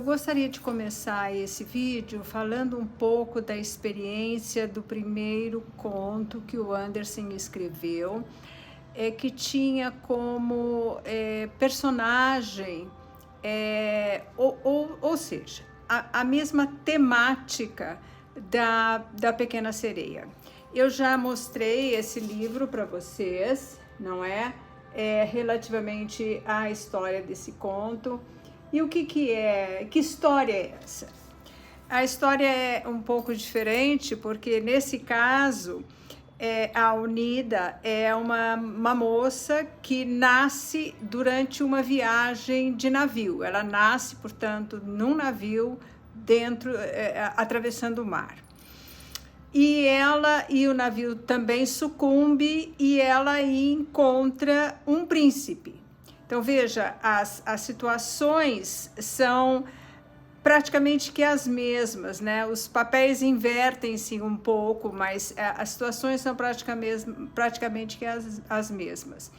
gostaria de começar esse vídeo falando um pouco da experiência do primeiro conto que o Andersen escreveu, que tinha como personagem, ou seja, a mesma temática da Pequena Sereia. Eu já mostrei esse livro para vocês, não é? Relativamente à história desse conto. E o que é? Que história é essa? A história é um pouco diferente, porque nesse caso, a Unida é uma moça que nasce durante uma viagem de navio. Ela nasce, portanto, num navio atravessando o mar. E o navio também sucumbe e ela aí encontra um príncipe. Então, veja, as situações são praticamente que as mesmas, né? Os papéis invertem-se um pouco, mas as situações são praticamente que as mesmas.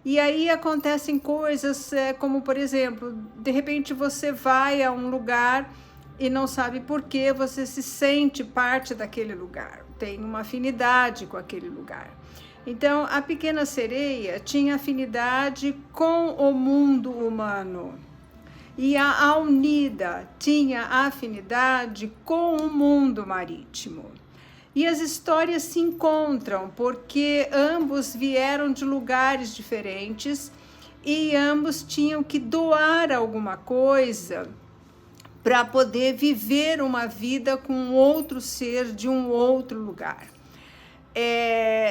E aí acontecem coisas como, por exemplo, de repente você vai a um lugar e não sabe por que você se sente parte daquele lugar, tem uma afinidade com aquele lugar. Então, a Pequena Sereia tinha afinidade com o mundo humano e a Unida tinha afinidade com o mundo marítimo. E as histórias se encontram porque ambos vieram de lugares diferentes e ambos tinham que doar alguma coisa para poder viver uma vida com outro ser de um outro lugar.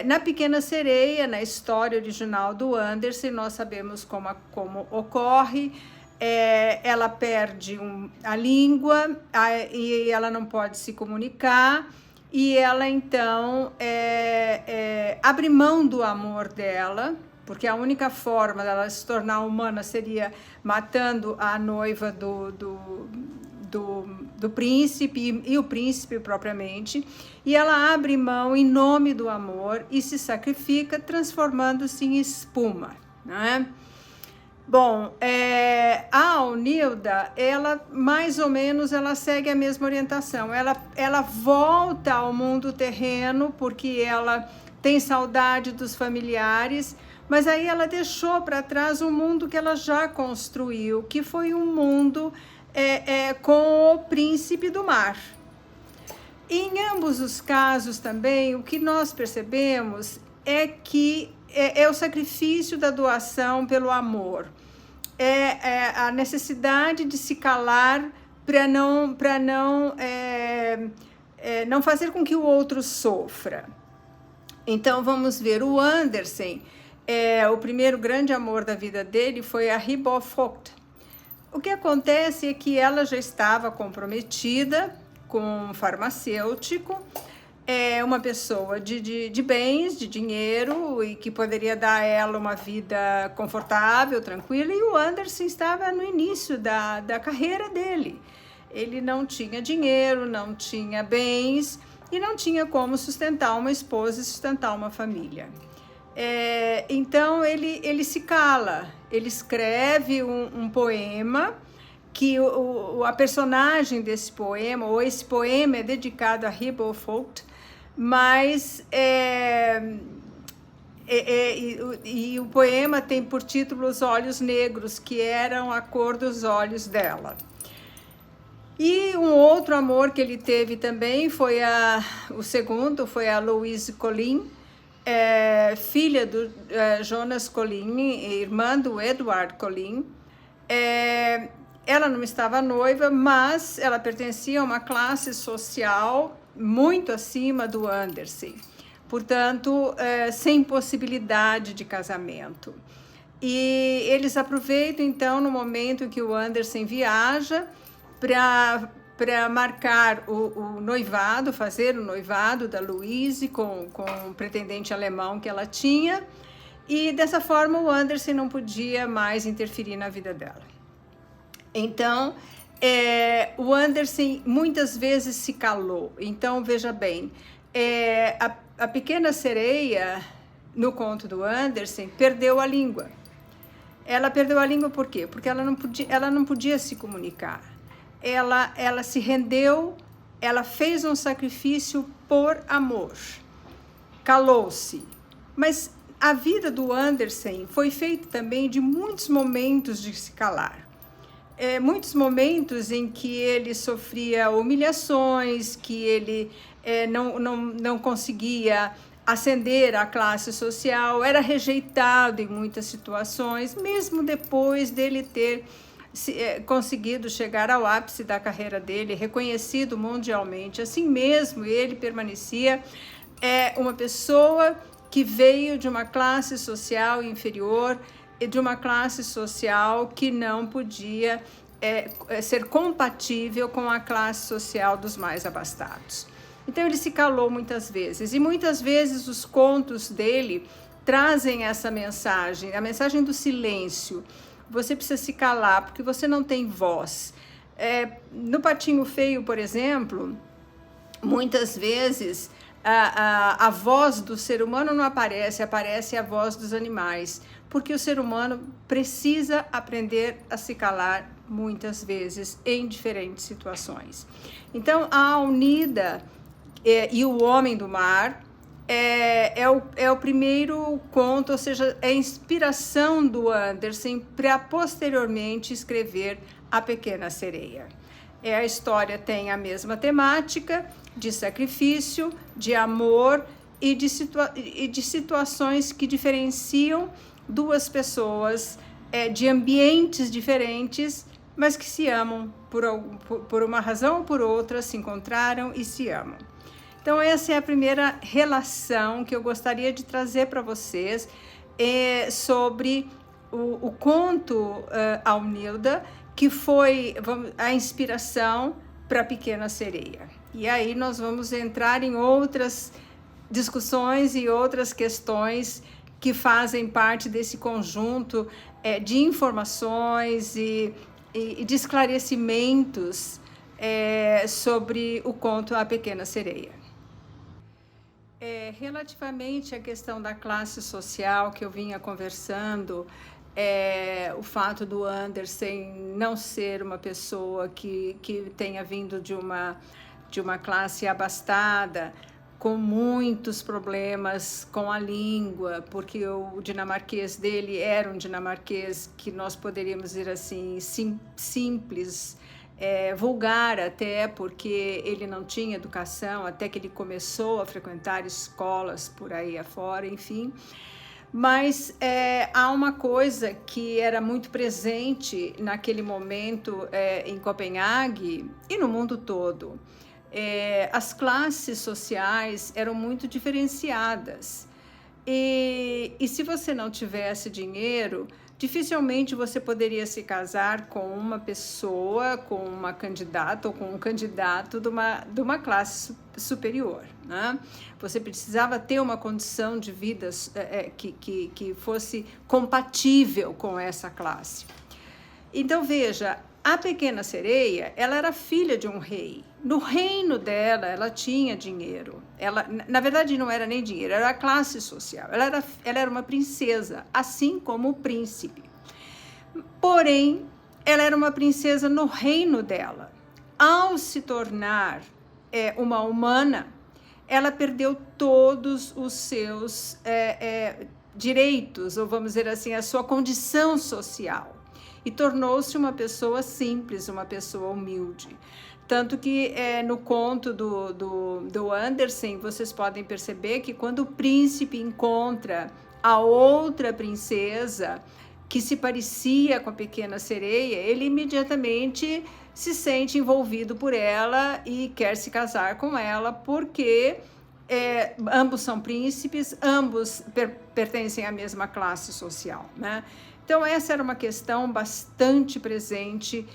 Na Pequena Sereia, na história original do Andersen, nós sabemos como ocorre. Ela perde a língua e ela não pode se comunicar, e ela então abre mão do amor dela, porque a única forma dela se tornar humana seria matando a noiva do príncipe e o príncipe propriamente, e ela abre mão em nome do amor e se sacrifica, transformando-se em espuma, né? Bom, a Unilda, ela mais ou menos ela segue a mesma orientação. Ela volta ao mundo terreno porque ela tem saudade dos familiares, mas aí ela deixou para trás o mundo que ela já construiu, que foi um mundo com o príncipe do mar. Em ambos os casos também, o que nós percebemos é que é o sacrifício da doação pelo amor, a necessidade de se calar para não fazer com que o outro sofra. Então vamos ver, o Andersen, o primeiro grande amor da vida dele foi a Riboll Vogt. O que acontece é que ela já estava comprometida com um farmacêutico, uma pessoa de bens, de dinheiro, e que poderia dar a ela uma vida confortável, tranquila, e o Andersen estava no início da carreira dele. Ele não tinha dinheiro, não tinha bens, e não tinha como sustentar uma esposa e sustentar uma família. Então ele se cala, ele escreve um poema, que a personagem desse poema, ou esse poema é dedicado a Riboll Vogt, mas o poema tem por título Os Olhos Negros, que eram a cor dos olhos dela. E um outro amor que ele teve também foi o segundo, foi a Louise Collin, filha do Jonas Collin, irmã do Edward Collin. Ela não estava noiva, mas ela pertencia a uma classe social muito acima do Andersen, portanto, sem possibilidade de casamento. E eles aproveitam, então, no momento em que o Andersen viaja, para marcar o noivado, fazer o noivado da Louise com o pretendente alemão que ela tinha, e dessa forma o Andersen não podia mais interferir na vida dela. Então, o Andersen muitas vezes se calou. Então, veja bem, a Pequena Sereia, no conto do Andersen, perdeu a língua. Ela perdeu a língua por quê? Porque ela não podia se comunicar. ela se rendeu, ela fez um sacrifício por amor, calou-se. Mas a vida do Andersen foi feita também de muitos momentos de se calar. Muitos momentos em que ele sofria humilhações, que ele não conseguia ascender à classe social, era rejeitado em muitas situações, mesmo depois dele ter conseguido chegar ao ápice da carreira dele, reconhecido mundialmente. Assim mesmo, ele permanecia uma pessoa que veio de uma classe social inferior e de uma classe social que não podia ser compatível com a classe social dos mais abastados. Então ele se calou muitas vezes, e muitas vezes os contos dele trazem essa mensagem, a mensagem do silêncio. Você precisa se calar porque você não tem voz. No Patinho Feio, por exemplo, muitas vezes a voz do ser humano não aparece, aparece a voz dos animais, porque o ser humano precisa aprender a se calar muitas vezes em diferentes situações. Então, a Alnida e o Homem do Mar é o primeiro conto, ou seja, é a inspiração do Andersen para posteriormente escrever A Pequena Sereia. A história tem a mesma temática de sacrifício, de amor e de situações que diferenciam duas pessoas de ambientes diferentes, mas que se amam por uma razão ou por outra, se encontraram e se amam. Então, essa é a primeira relação que eu gostaria de trazer para vocês sobre o conto Alnilda, que foi a inspiração para a Pequena Sereia. E aí nós vamos entrar em outras discussões e outras questões que fazem parte desse conjunto de informações e de esclarecimentos sobre o conto A Pequena Sereia. Relativamente à questão da classe social que eu vinha conversando, o fato do Andersen não ser uma pessoa que tenha vindo de uma classe abastada, com muitos problemas com a língua, porque o dinamarquês dele era um dinamarquês que nós poderíamos dizer assim, simples, vulgar até, porque ele não tinha educação, até que ele começou a frequentar escolas por aí afora, enfim. Mas há uma coisa que era muito presente naquele momento em Copenhague e no mundo todo. As classes sociais eram muito diferenciadas. E se você não tivesse dinheiro, dificilmente você poderia se casar com uma pessoa, com uma candidata ou com um candidato de uma classe superior, né? Você precisava ter uma condição de vida que fosse compatível com essa classe. Então, veja, a Pequena Sereia, ela era filha de um rei. No reino dela, ela tinha dinheiro. Ela, na verdade, não era nem dinheiro, era a classe social. Ela era uma princesa, assim como o príncipe. Porém, ela era uma princesa no reino dela. Ao se tornar uma humana, ela perdeu todos os seus direitos, ou vamos dizer assim, a sua condição social. E tornou-se uma pessoa simples, uma pessoa humilde. Tanto que no conto do Andersen, vocês podem perceber que quando o príncipe encontra a outra princesa que se parecia com a Pequena Sereia, ele imediatamente se sente envolvido por ela e quer se casar com ela, porque ambos são príncipes, ambos pertencem à mesma classe social, né? Então, essa era uma questão bastante presente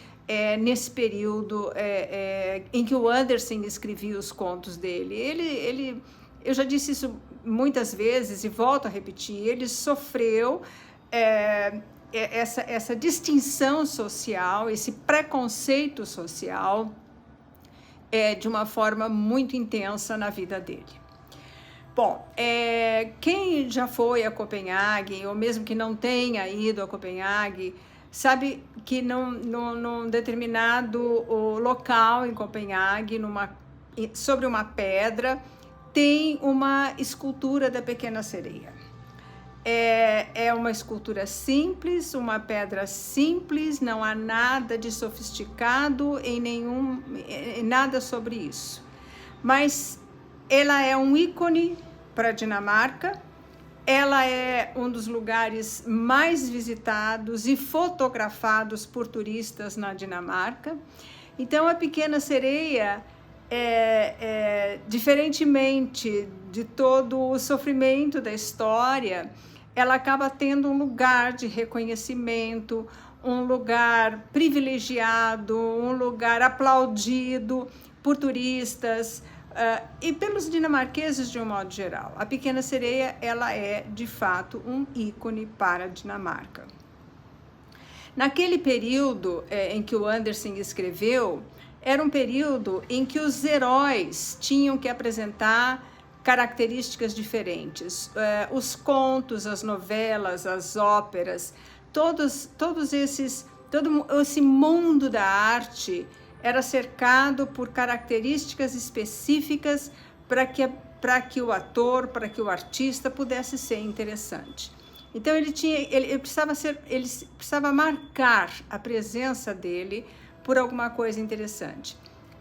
nesse período em que o Andersen escrevia os contos dele. Eu já disse isso muitas vezes e volto a repetir, ele sofreu essa distinção social, esse preconceito social de uma forma muito intensa na vida dele. Bom, quem já foi a Copenhague, ou mesmo que não tenha ido a Copenhague, sabe que num determinado local em Copenhague, sobre uma pedra, tem uma escultura da Pequena Sereia. É uma escultura simples, uma pedra simples, não há nada de sofisticado em nada sobre isso. Mas ela é um ícone para a Dinamarca, ela é um dos lugares mais visitados e fotografados por turistas na Dinamarca. Então, a Pequena Sereia, diferentemente de todo o sofrimento da história, ela acaba tendo um lugar de reconhecimento, um lugar privilegiado, um lugar aplaudido por turistas e pelos dinamarqueses de um modo geral. A Pequena Sereia, ela é, de fato, um ícone para a Dinamarca. Naquele período em que o Andersen escreveu, era um período em que os heróis tinham que apresentar características diferentes. Os contos, as novelas, as óperas, todo esse mundo da arte era cercado por características específicas para que o ator, para que o artista pudesse ser interessante. Então ele precisava marcar a presença dele por alguma coisa interessante.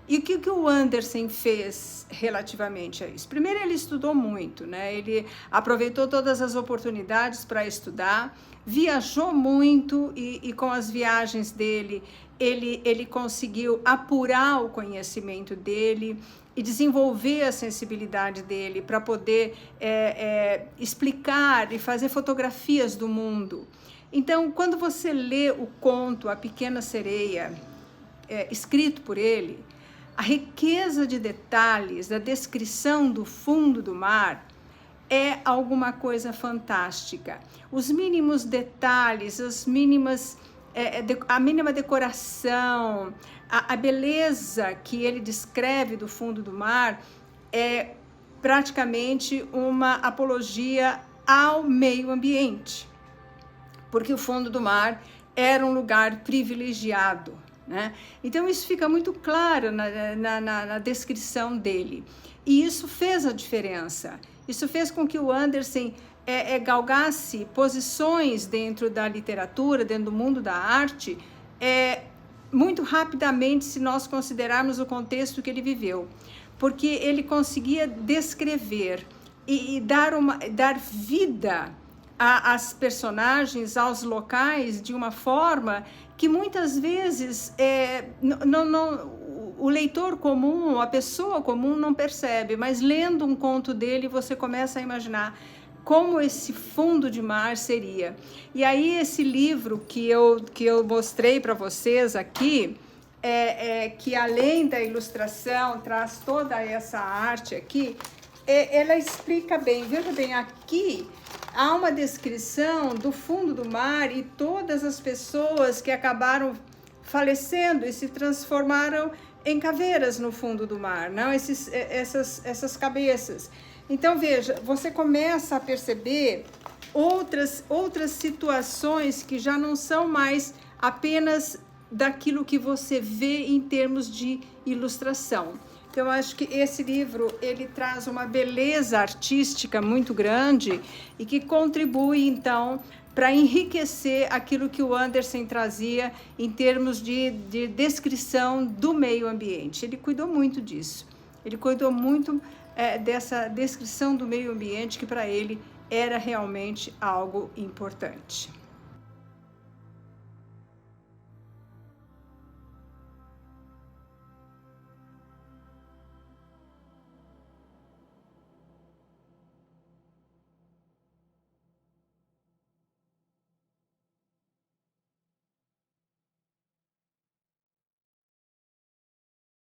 E o que o Andersen fez relativamente a isso? Primeiro, ele estudou muito, né? Ele aproveitou todas as oportunidades para estudar, viajou muito e com as viagens dele, ele conseguiu apurar o conhecimento dele e desenvolver a sensibilidade dele para poder explicar e fazer fotografias do mundo. Então, quando você lê o conto A Pequena Sereia, escrito por ele, a riqueza de detalhes, da descrição do fundo do mar é alguma coisa fantástica. Os mínimos detalhes, a mínima decoração, a beleza que ele descreve do fundo do mar é praticamente uma apologia ao meio ambiente, porque o fundo do mar era um lugar privilegiado, né? Então isso fica muito claro na descrição dele, e isso fez a diferença. Isso fez com que o Andersen galgasse posições dentro da literatura, dentro do mundo da arte, muito rapidamente, se nós considerarmos o contexto que ele viveu, porque ele conseguia descrever e dar vida às personagens, aos locais, de uma forma que muitas vezes o leitor comum, a pessoa comum não percebe, mas lendo um conto dele você começa a imaginar como esse fundo de mar seria. E aí esse livro que eu mostrei para vocês aqui, que além da ilustração traz toda essa arte aqui, ela explica bem. Veja bem, aqui há uma descrição do fundo do mar e todas as pessoas que acabaram falecendo e se transformaram em caveiras no fundo do mar, não? Essas cabeças. Então, veja, você começa a perceber outras situações que já não são mais apenas daquilo que você vê em termos de ilustração. Então, eu acho que esse livro, ele traz uma beleza artística muito grande e que contribui, então, para enriquecer aquilo que o Andersen trazia em termos de descrição do meio ambiente. Ele cuidou muito disso. Ele cuidou muito dessa descrição do meio ambiente, que para ele era realmente algo importante.